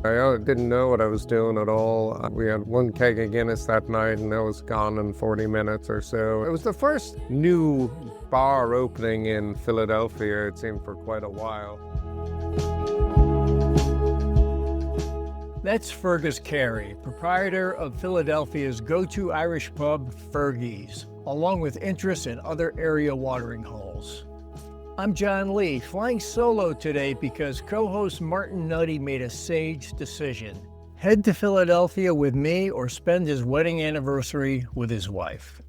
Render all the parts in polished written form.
I didn't know what I was doing at all. We had one keg of Guinness that night and it was gone in 40 minutes or so. It was the first new bar opening in Philadelphia, it seemed, for quite a while. That's Fergus Carey, proprietor of Philadelphia's go-to Irish pub, Fergie's, along with interests in other area watering holes. I'm John Lee, flying solo today because co-host Martin Nutty made a sage decision. Head to Philadelphia with me or spend his wedding anniversary with his wife.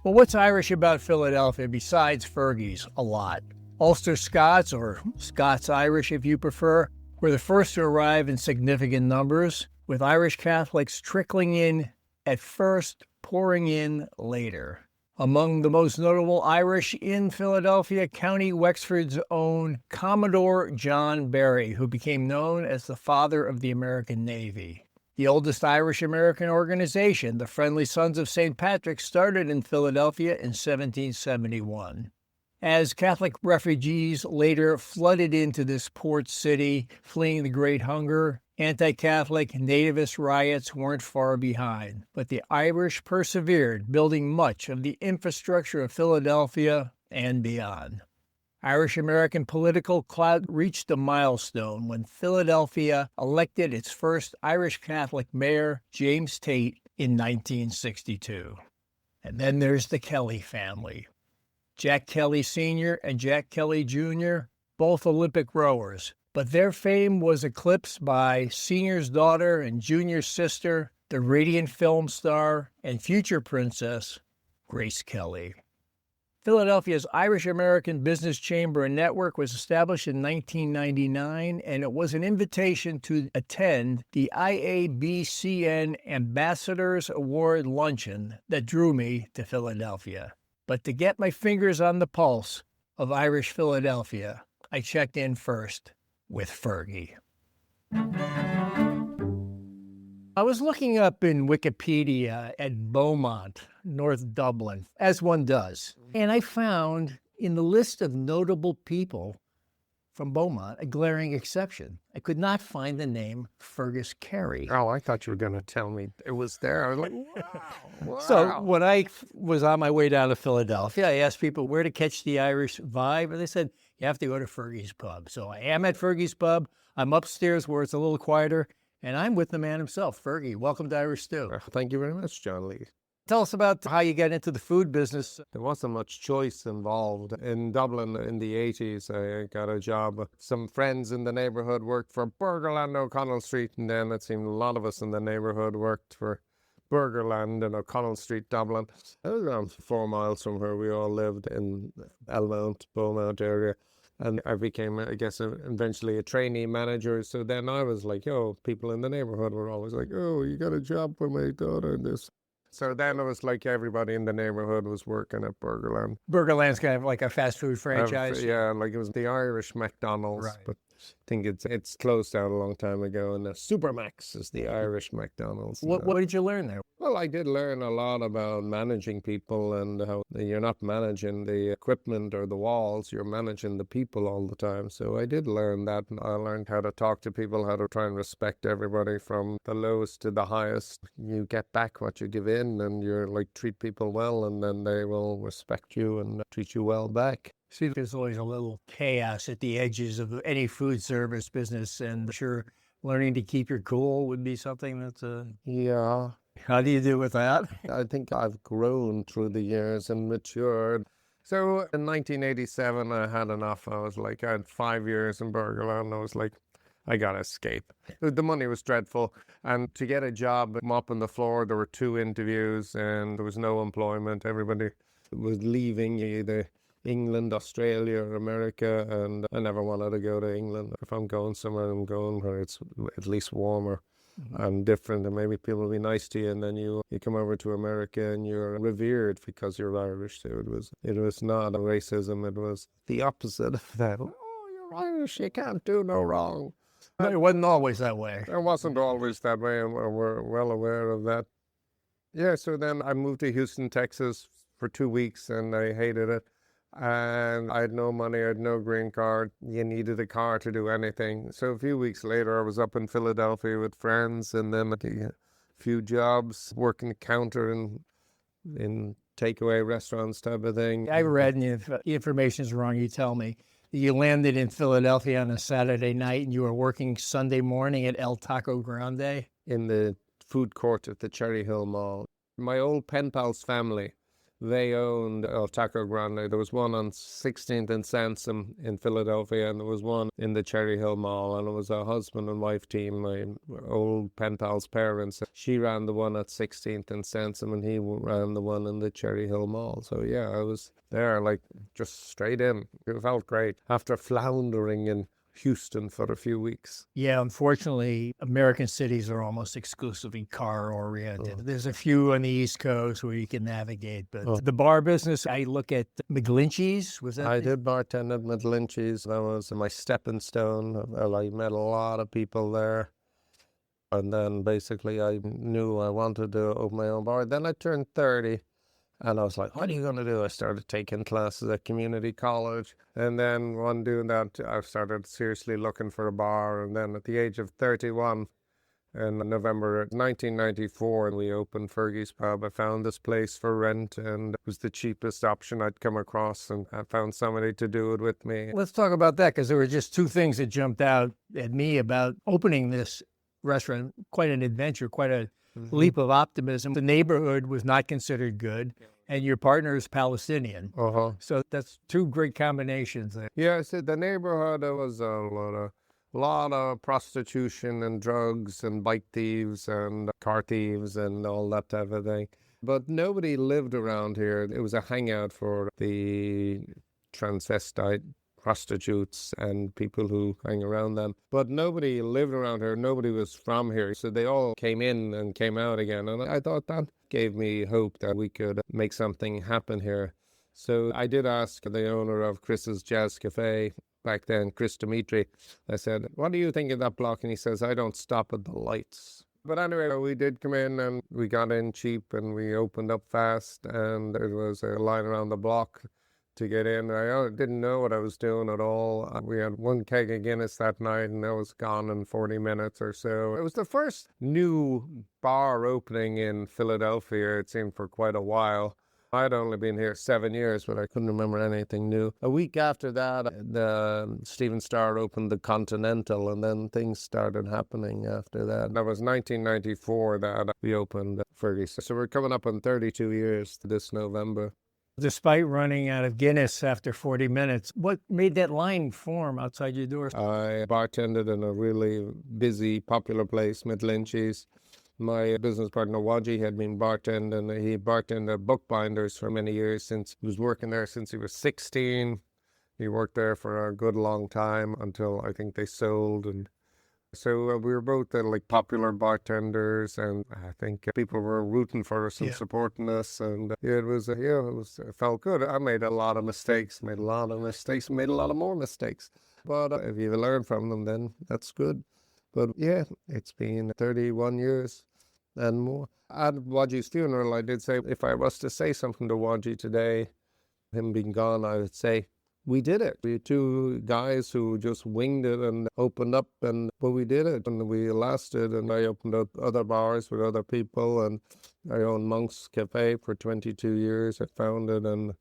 Well, what's Irish about Philadelphia besides Fergie's? A lot. Ulster Scots, or Scots-Irish if you prefer, were the first to arrive in significant numbers, with Irish Catholics trickling in at first, pouring in later. Among the most notable Irish in Philadelphia, County Wexford's own Commodore John Barry, who became known as the father of the American Navy. The oldest Irish-American organization, the Friendly Sons of St. Patrick, started in Philadelphia in 1771. As Catholic refugees later flooded into this port city, fleeing the Great Hunger, anti-Catholic nativist riots weren't far behind. But the Irish persevered, building much of the infrastructure of Philadelphia and beyond. Irish-American political clout reached a milestone when Philadelphia elected its first Irish Catholic mayor, James Tate, in 1962. And then there's the Kelly family. Jack Kelly Sr. and Jack Kelly Jr., both Olympic rowers, but their fame was eclipsed by Sr.'s daughter and Jr.'s sister, the radiant film star and future princess, Grace Kelly. Philadelphia's Irish-American Business Chamber and Network was established in 1999, and it was an invitation to attend the IABCN Ambassadors Award Luncheon that drew me to Philadelphia. But to get my fingers on the pulse of Irish Philadelphia, I checked in first with Fergie. I was looking up in Wikipedia at Beaumont, North Dublin, as one does, and I found in the list of notable people from Beaumont a glaring exception. I could not find the name Fergus Carey. Oh, I thought you were going to tell me it was there. I was like, wow. So when I was on my way down to Philadelphia, I asked people where to catch the Irish vibe, and they said, you have to go to Fergie's Pub. So I am at Fergie's Pub. I'm upstairs where it's a little quieter, and I'm with the man himself, Fergie. Welcome to Irish Stew. Thank you very much, John Lee. Tell us about how you got into the food business. There wasn't much choice involved. In Dublin in the 80s, I got a job. Some friends in the neighbourhood worked for Burgerland, O'Connell Street, and then it seemed a lot of us in the neighbourhood worked for Burgerland in O'Connell Street, Dublin. It was around 4 miles from where we all lived in Elmont, Beaumont area. And I became, I guess, eventually a trainee manager. So then I was like, people in the neighbourhood were always like, you got a job for my daughter and this. So then it was like everybody in the neighbourhood was working at Burgerland. Burgerland's kind of like a fast food franchise. Yeah, like it was the Irish McDonald's. Right. But I think it's closed down a long time ago. And the Supermax is the Irish McDonald's. What did you learn there? Well, I did learn a lot about managing people and how you're not managing the equipment or the walls, you're managing the people all the time. So I did learn that. I learned how to talk to people, how to try and respect everybody from the lowest to the highest. You get back what you give in and you're like treat people well and then they will respect you and treat you well back. See, there's always a little chaos at the edges of any food service business, and I'm sure learning to keep your cool would be something that's Yeah. How do you do with that? I think I've grown through the years and matured. So in 1987, I had enough. I was like, I had 5 years in Burgerland. I was like, I got to escape. The money was dreadful. And to get a job mopping the floor, there were 2 interviews and there was no employment. Everybody was leaving either England, Australia, or America. And I never wanted to go to England. If I'm going somewhere, I'm going where it's at least warmer. And different, and maybe people will be nice to you, and then you come over to America and you're revered because you're Irish. So it was not a racism, it was the opposite of that. Oh, you're Irish, you can't do no wrong. It wasn't always that way. It wasn't always that way, and we're well aware of that. Yeah, so then I moved to Houston, Texas for 2 weeks, and I hated it. And I had no money, I had no green card. You needed a car to do anything. So a few weeks later, I was up in Philadelphia with friends, and then a few jobs, working the counter in takeaway restaurants type of thing. I read, and if the information's wrong, you tell me. You landed in Philadelphia on a Saturday night, and you were working Sunday morning at El Taco Grande? In the food court at the Cherry Hill Mall. My old pen pal's family, they owned Taco Grande. There was one on 16th and Sansom in Philadelphia, and there was one in the Cherry Hill Mall, and it was a husband and wife team, my old pen pal's parents. She ran the one at 16th and Sansom, and he ran the one in the Cherry Hill Mall. So yeah, I was there, like, just straight in. It felt great after floundering in Houston for a few weeks. Yeah, unfortunately, American cities are almost exclusively car-oriented. There's a few on the East Coast where you can navigate, but the bar business, I look at McGlinchey's. Was that? I did bartend at McGlinchey's. That was my stepping stone. I met a lot of people there. And then basically I knew I wanted to open my own bar. Then I turned 30. And I was like, what are you going to do? I started taking classes at community college. And then while doing that, I started seriously looking for a bar. And then at the age of 31, in November 1994, we opened Fergie's Pub. I found this place for rent, and it was the cheapest option I'd come across. And I found somebody to do it with me. Let's talk about that, because there were just two things that jumped out at me about opening this restaurant. Quite an adventure, quite a leap of optimism. The neighborhood was not considered good, and your partner is Palestinian. So that's two great combinations there. Yeah, so the neighborhood, there was a lot of prostitution and drugs and bike thieves and car thieves and all that type of thing. But nobody lived around here. It was a hangout for the transvestite prostitutes and people who hang around them. But nobody lived around here. Nobody was from here. So they all came in and came out again. And I thought that gave me hope that we could make something happen here. So I did ask the owner of Chris's Jazz Cafe back then, Chris Dimitri. I said, what do you think of that block? And he says, I don't stop at the lights. But anyway, we did come in, and we got in cheap, and we opened up fast, and there was a line around the block to get in. I didn't know what I was doing at all. We had one keg of Guinness that night, and that was gone in 40 minutes or so. It was the first new bar opening in Philadelphia, it seemed, for quite a while. I'd only been here 7 years, but I couldn't remember anything new. A week after that, the Stephen Starr opened the Continental, and then things started happening after that. That was 1994 that we opened Fergie. So we're coming up on 32 years this November. Despite running out of Guinness after 40 minutes, what made that line form outside your door? I bartended in a really busy, popular place, McGlinchey's. My business partner, Wajih, had been bartending. He bartended at Bookbinders for many years. Since he was working there since he was 16. He worked there for a good long time until I think they sold. And so we were both like popular bartenders, and I think people were rooting for us and supporting us. And it felt good. I made a lot of mistakes, made a lot of more mistakes. But if you learn from them, then that's good. But yeah, it's been 31 years and more. At Wajih's funeral, I did say, if I was to say something to Wajih today, him being gone, I would say, we did it. We two guys who just winged it and opened up, but we did it, and we lasted. And I opened up other bars with other people, and I owned Monk's Cafe for 22 years. I founded and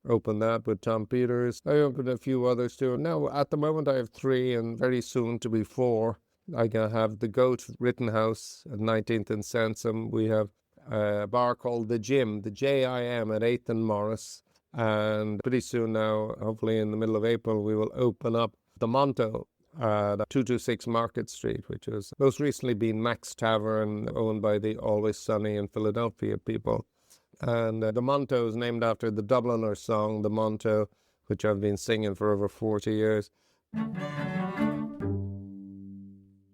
opened that with Tom Peters. I opened a few others too. Now, at the moment, I have 3, and very soon to be 4. I have the Goat Rittenhouse at 19th and Sansom. We have a bar called The Gym, the J-I-M, at 8th and Morris. And pretty soon now, hopefully in the middle of April, we will open up the Monto at 226 Market Street, which has most recently been Mac's Tavern, owned by the Always Sunny in Philadelphia people. And the Monto is named after the Dubliner song, The Monto, which I've been singing for over 40 years.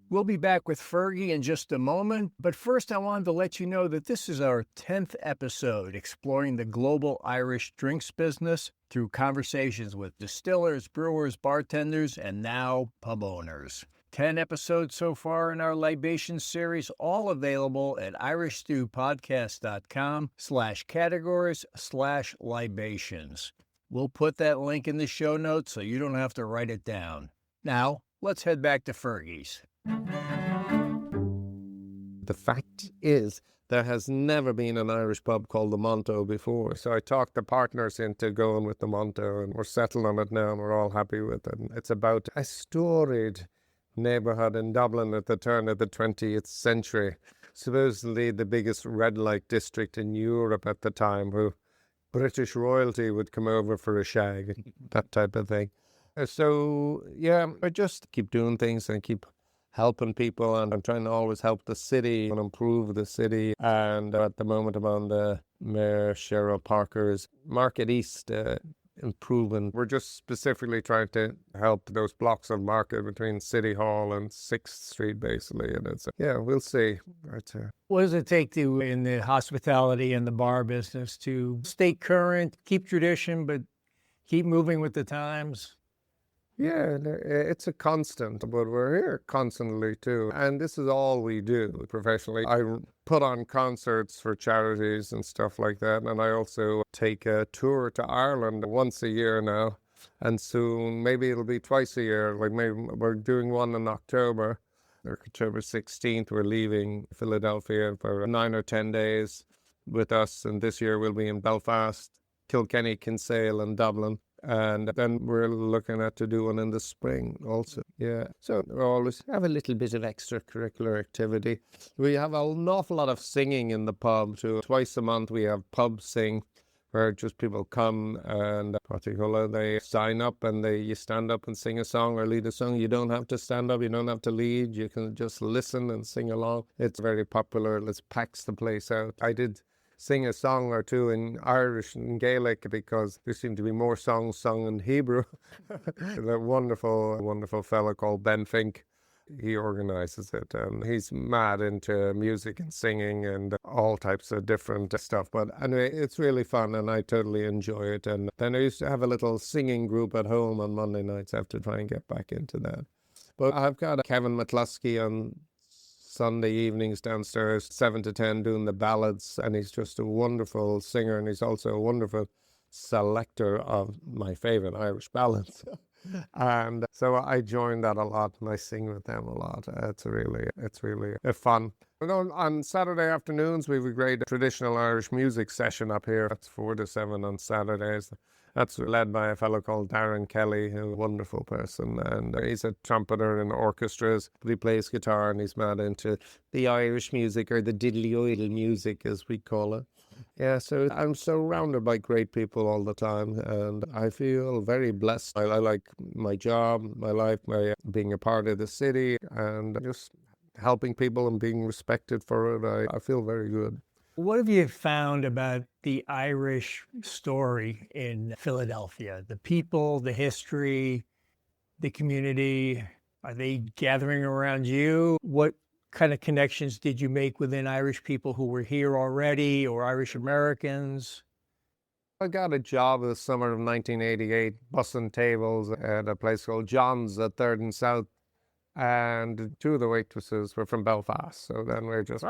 We'll be back with Fergie in just a moment, but first I wanted to let you know that this is our 10th episode exploring the global Irish drinks business through conversations with distillers, brewers, bartenders, and now pub owners. 10 episodes so far in our libation series, all available at irishstewpodcast.com/categories/libations. We'll put that link in the show notes so you don't have to write it down. Now, let's head back to Fergie's. The fact is, there has never been an Irish pub called the Monto before. So I talked the partners into going with the Monto, and we're settled on it now, and we're all happy with it. And it's about a storied neighbourhood in Dublin at the turn of the 20th century. Supposedly the biggest red light district in Europe at the time, where British royalty would come over for a shag, that type of thing. So, yeah, I just keep doing things and keep helping people, and I'm trying to always help the city and improve the city. And at the moment I'm on the Mayor Cheryl Parker's Market East improvement. We're just specifically trying to help those blocks of market between City Hall and 6th Street, basically. And it's, yeah, we'll see. What does it take to, in the hospitality and the bar business, to stay current, keep tradition, but keep moving with the times? Yeah, it's a constant, but we're here constantly too. And this is all we do professionally. I put on concerts for charities and stuff like that. And I also take a tour to Ireland once a year now. And soon, maybe it'll be twice a year. Like maybe we're doing one in October. October 16th, we're leaving Philadelphia for 9 or 10 days with us. And this year we'll be in Belfast, Kilkenny, Kinsale and Dublin. And then we're looking at to do one in the spring also. Yeah. So we always have a little bit of extracurricular activity. We have an awful lot of singing in the pub too. Twice a month we have pub sing, where just people come and they sign up and you stand up and sing a song or lead a song. You don't have to stand up, you don't have to lead, you can just listen and sing along. It's very popular. It packs the place out. I did sing a song or two in Irish and Gaelic because there seem to be more songs sung in Hebrew. The wonderful fellow called Ben Fink, he organises it, and he's mad into music and singing and all types of different stuff. But anyway, it's really fun and I totally enjoy it. And then I used to have a little singing group at home on Monday nights. I have to try and get back into that. But I've got Kevin McCluskey on Sunday evenings downstairs, 7 to 10, doing the ballads, and he's just a wonderful singer, and he's also a wonderful selector of my favourite Irish ballads. And so I join that a lot, and I sing with them a lot. It's really fun. On Saturday afternoons, we have a great traditional Irish music session up here. That's 4 to 7 on Saturdays. That's led by a fellow called Darren Kelly, who's a wonderful person. And he's a trumpeter in orchestras, but he plays guitar and he's mad into the Irish music, or the diddly-oidle music, as we call it. Yeah, so I'm surrounded by great people all the time, and I feel very blessed. I like my job, my life, my being a part of the city, and just helping people and being respected for it. I feel very good. What have you found about the Irish story in Philadelphia? The people, the history, the community, are they gathering around you? What kind of connections did you make within Irish people who were here already, or Irish Americans? I got a job in the summer of 1988, bussing tables at a place called John's at 3rd and South. And 2 of the waitresses were from Belfast. So then we're just,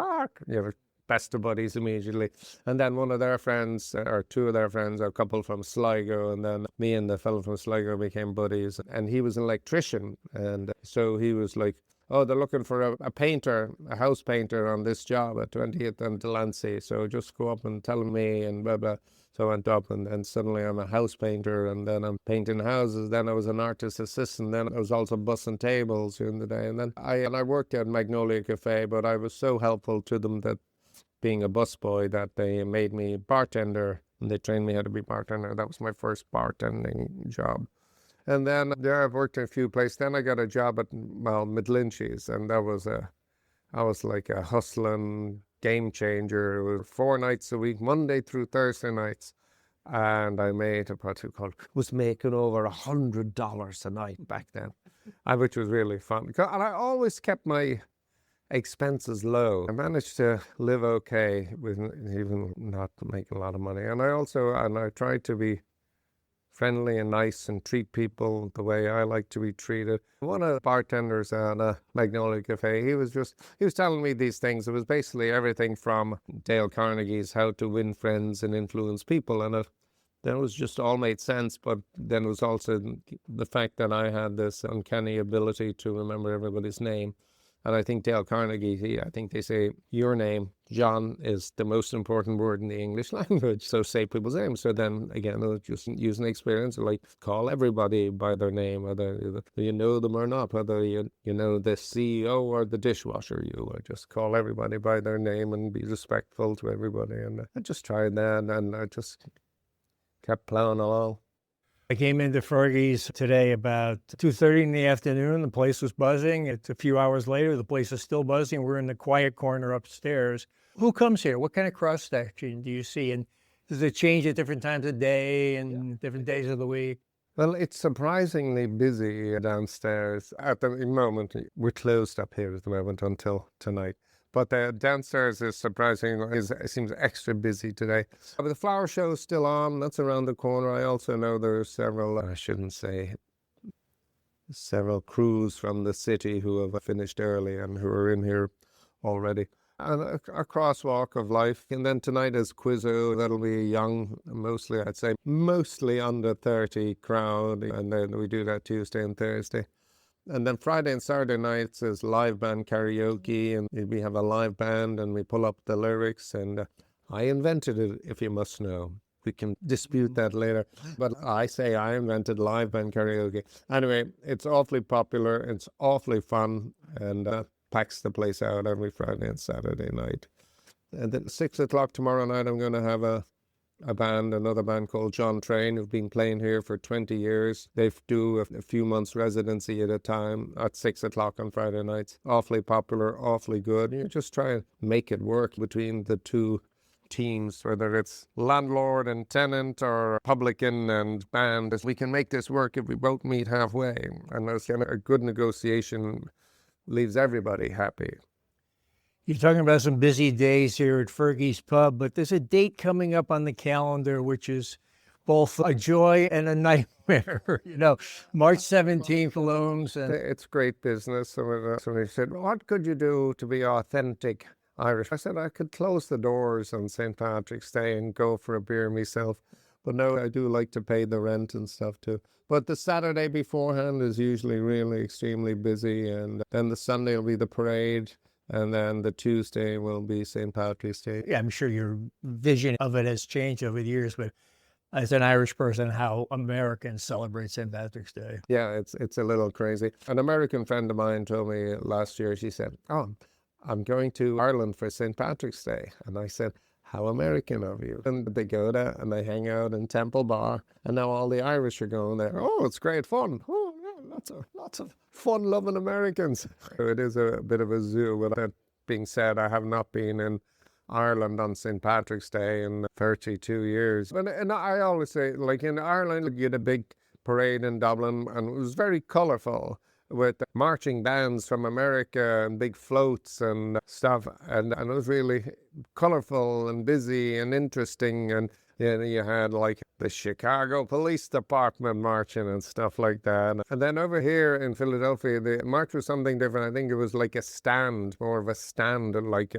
best of buddies immediately. And then one of their friends, or 2 of their friends, a couple from Sligo, and then me and the fellow from Sligo became buddies. And he was an electrician. And so he was like, oh, they're looking for a painter, a house painter on this job at 20th and Delancey. So just go up and tell me and blah, blah. So I went up and then suddenly I'm a house painter, and then I'm painting houses. Then I was an artist assistant. Then I was also bussing tables during the day. And then I worked at Magnolia Cafe, but I was so helpful to them that being a busboy that they made me bartender, and they trained me how to be bartender. That was my first bartending job. And then there I've worked in a few places. Then I got a job at McGlinchey's, and I was like a hustling game changer. It was 4 nights a week, Monday through Thursday nights. And I made was making over $100 a night back then, which was really fun. And I always kept my expenses low. I managed to live okay with even not making a lot of money. And I tried to be friendly and nice and treat people the way I like to be treated. One of the bartenders at Magnolia Cafe, he was telling me these things. It was basically everything from Dale Carnegie's How to Win Friends and Influence People, and Then it was just all made sense, but then it was also the fact that I had this uncanny ability to remember everybody's name. And I think Dale Carnegie, I think they say your name, John, is the most important word in the English language. So say people's names. So then again, just using experience, like call everybody by their name, whether you know them or not, whether you know the CEO or the dishwasher, just call everybody by their name and be respectful to everybody. And I just tried that, and I just kept plowing along. I came into Fergie's today about 2:30 in the afternoon. The place was buzzing. It's a few hours later. The place is still buzzing. We're in the quiet corner upstairs. Who comes here? What kind of cross-section do you see? And does it change at different times of day and different days of the week? Well, it's surprisingly busy downstairs. At the moment, we're closed up here at the moment until tonight. But downstairs is it seems extra busy today. But the flower show is still on. That's around the corner. I also know there are several crews from the city who have finished early and who are in here already. And a crosswalk of life. And then tonight is Quizzo. That'll be a young, mostly under 30 crowd. And then we do that Tuesday and Thursday. And then Friday and Saturday nights is live band karaoke, and we have a live band and we pull up the lyrics, and I invented it, if you must know. We can dispute that later, but I say I invented live band karaoke. Anyway, it's awfully popular, it's awfully fun, and packs the place out every Friday and Saturday night. And then 6 o'clock tomorrow night, I'm going to have another band called John Train, who've been playing here for 20 years. They do a few months residency at a time at 6 o'clock on Friday nights. Awfully popular, awfully good. You just try and make it work between the two teams, whether it's landlord and tenant or publican and band. We can make this work if we both meet halfway. And a good negotiation leaves everybody happy. You're talking about some busy days here at Fergie's Pub, but there's a date coming up on the calendar which is both a joy and a nightmare. March 17th looms. It's great business. Somebody said, what could you do to be authentic Irish? I said I could close the doors on St. Patrick's Day and go for a beer myself. But no, I do like to pay the rent and stuff too. But the Saturday beforehand is usually really extremely busy, and then the Sunday will be the parade. And then the Tuesday will be St. Patrick's Day. Yeah, I'm sure your vision of it has changed over the years, but as an Irish person, how Americans celebrate St. Patrick's Day. Yeah, it's a little crazy. An American friend of mine told me last year, she said, I'm going to Ireland for St. Patrick's Day. And I said, how American of you. And they go there and they hang out in Temple Bar, and now all the Irish are going there. Oh, it's great fun. Oh, yeah, lots of fun-loving Americans. It is a bit of a zoo. With that being said, I have not been in Ireland on St. Patrick's Day in 32 years. And I always say, like in Ireland, you had a big parade in Dublin, and it was very colourful, with marching bands from America and big floats and stuff. And it was really colourful and busy and interesting. And you had like the Chicago Police Department marching and stuff like that. And then over here in Philadelphia, the march was something different. I think it was like a stand, more of a stand, like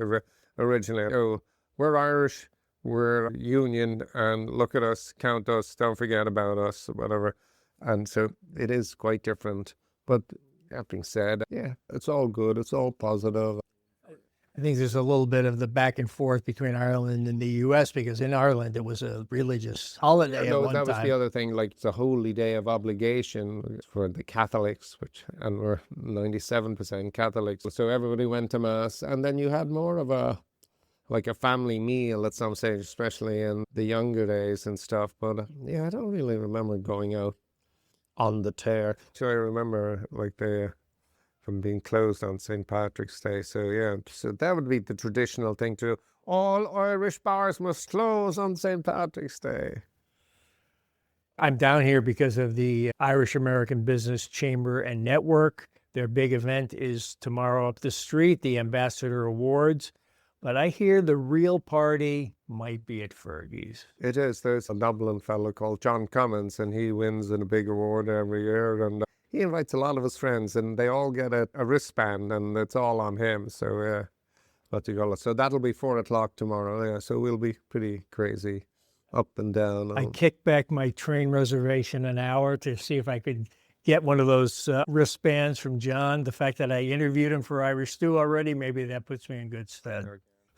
originally. Oh, we're Irish, we're Union, and look at us, count us, don't forget about us, whatever. And so it is quite different. But that being said, yeah, it's all good. It's all positive. I think there's a little bit of the back and forth between Ireland and the U.S. because in Ireland it was a religious holiday at one time. That was the other thing. Like it's a holy day of obligation for the Catholics, and we're 97% Catholics. So everybody went to mass, and then you had more of a family meal at some stage, especially in the younger days and stuff. But yeah, I don't really remember going out on the tear. So I remember from being closed on St. Patrick's Day. So yeah, so that would be the traditional thing to do. All Irish bars must close on St. Patrick's Day. I'm down here because of the Irish American Business Chamber and Network. Their big event is tomorrow up the street, the Ambassador Awards. But I hear the real party might be at Fergie's. It is. There's a Dublin fellow called John Cummins, and he wins a big award every year. And he invites a lot of his friends, and they all get a wristband, and it's all on him. So, so that'll be 4 o'clock tomorrow. Yeah, so we'll be pretty crazy up and down. I kicked back my train reservation an hour to see if I could get one of those wristbands from John. The fact that I interviewed him for Irish Stew already, maybe that puts me in good stead.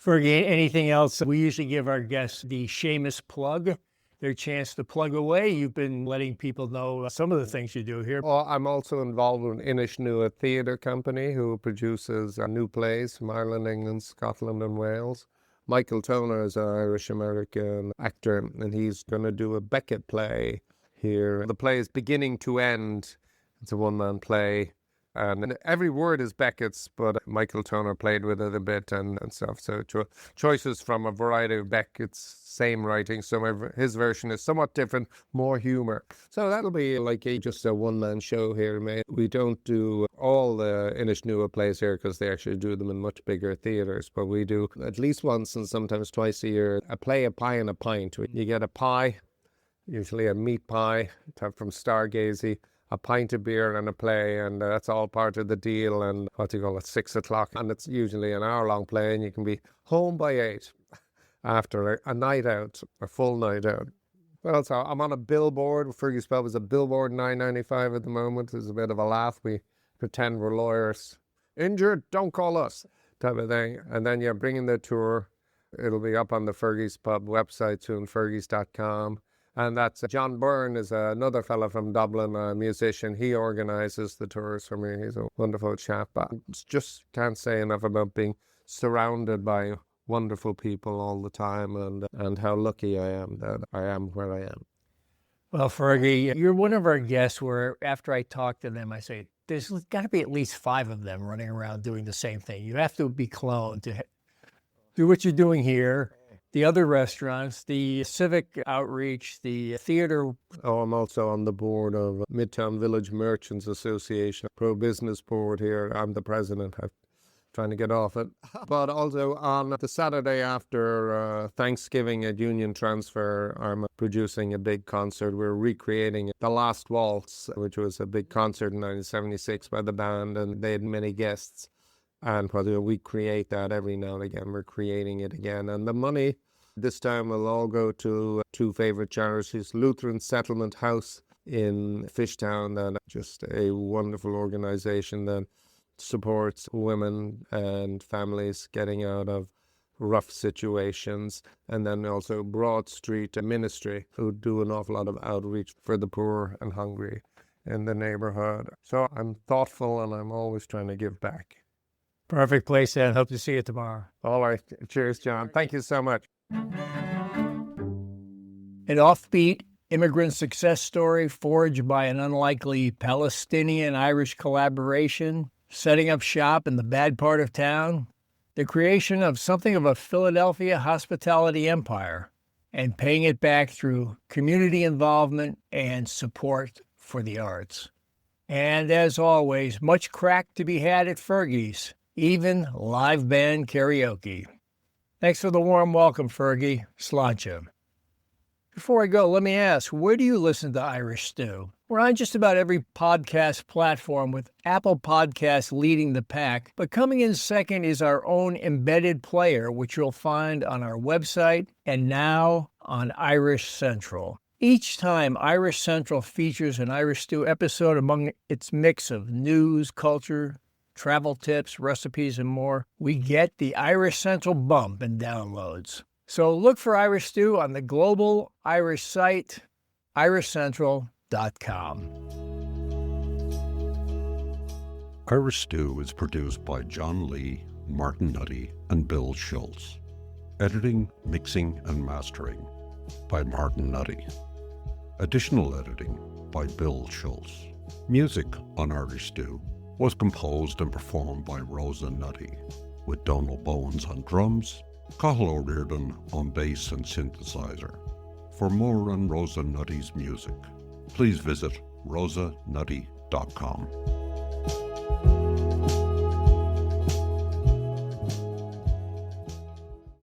Fergie, anything else? We usually give our guests the Seamus plug, their chance to plug away. You've been letting people know some of the things you do here. Well, I'm also involved with Inishnua Theatre Company, who produces new plays from Ireland, England, Scotland and Wales. Michael Toner is an Irish-American actor, and he's going to do a Beckett play here. The play is beginning to end. It's a one-man play. And every word is Beckett's, but Michael Toner played with it a bit and stuff. So choices from a variety of Beckett's same writing. So his version is somewhat different, more humor. So that'll be like just a one-man show here, mate. We don't do all the Inishnua plays here because they actually do them in much bigger theatres. But we do at least once and sometimes twice a year a play, a pie and a pint. You get a pie, usually a meat pie from Stargazy, a pint of beer and a play, and that's all part of the deal. And 6 o'clock, and it's usually an hour-long play, and you can be home by 8 after a night out, a full night out. Well, so I'm on a billboard. Fergie's Pub is a billboard, $9.95 at the moment. There's a bit of a laugh. We pretend we're lawyers. Injured, don't call us, type of thing. And then you're bringing the tour. It'll be up on the Fergie's Pub website soon, fergies.com. And that's John Byrne is another fellow from Dublin, a musician. He organises the tours for me. He's a wonderful chap. I just can't say enough about being surrounded by wonderful people all the time and how lucky I am that I am where I am. Well, Fergie, you're one of our guests where after I talk to them, I say, there's got to be at least 5 of them running around doing the same thing. You have to be cloned to do what you're doing here. The other restaurants, the civic outreach, the theater. Oh, I'm also on the board of Midtown Village Merchants Association, pro-business board here. I'm the president. I'm trying to get off it. But also on the Saturday after Thanksgiving at Union Transfer, I'm producing a big concert. We're recreating The Last Waltz, which was a big concert in 1976 by the band, and they had many guests. And we create that every now and again. We're creating it again. And the money this time will all go to 2 favourite charities, Lutheran Settlement House in Fishtown, and just a wonderful organisation that supports women and families getting out of rough situations. And then also Broad Street Ministry, who do an awful lot of outreach for the poor and hungry in the neighbourhood. So I'm thoughtful and I'm always trying to give back. Perfect place, and hope to see you tomorrow. All right. Cheers, John. Thank you so much. An offbeat immigrant success story forged by an unlikely Palestinian-Irish collaboration, setting up shop in the bad part of town, the creation of something of a Philadelphia hospitality empire, and paying it back through community involvement and support for the arts. And as always, much crack to be had at Fergie's. Even live band karaoke. Thanks for the warm welcome, Fergie. Sláinte. Before I go, let me ask, where do you listen to Irish Stew? We're on just about every podcast platform, with Apple Podcasts leading the pack, but coming in second is our own embedded player, which you'll find on our website and now on Irish Central. Each time, Irish Central features an Irish Stew episode among its mix of news, culture, travel tips, recipes, and more, we get the Irish Central bump in downloads. So look for Irish Stew on the global Irish site, irishcentral.com. Irish Stew is produced by John Lee, Martin Nutty, and Bill Schultz. Editing, mixing, and mastering by Martin Nutty. Additional editing by Bill Schultz. Music on Irish Stew was composed and performed by Rosa Nutty, with Donald Bowens on drums, Cathal O'Riordan on bass and synthesizer. For more on Rosa Nutty's music, please visit rosanutty.com.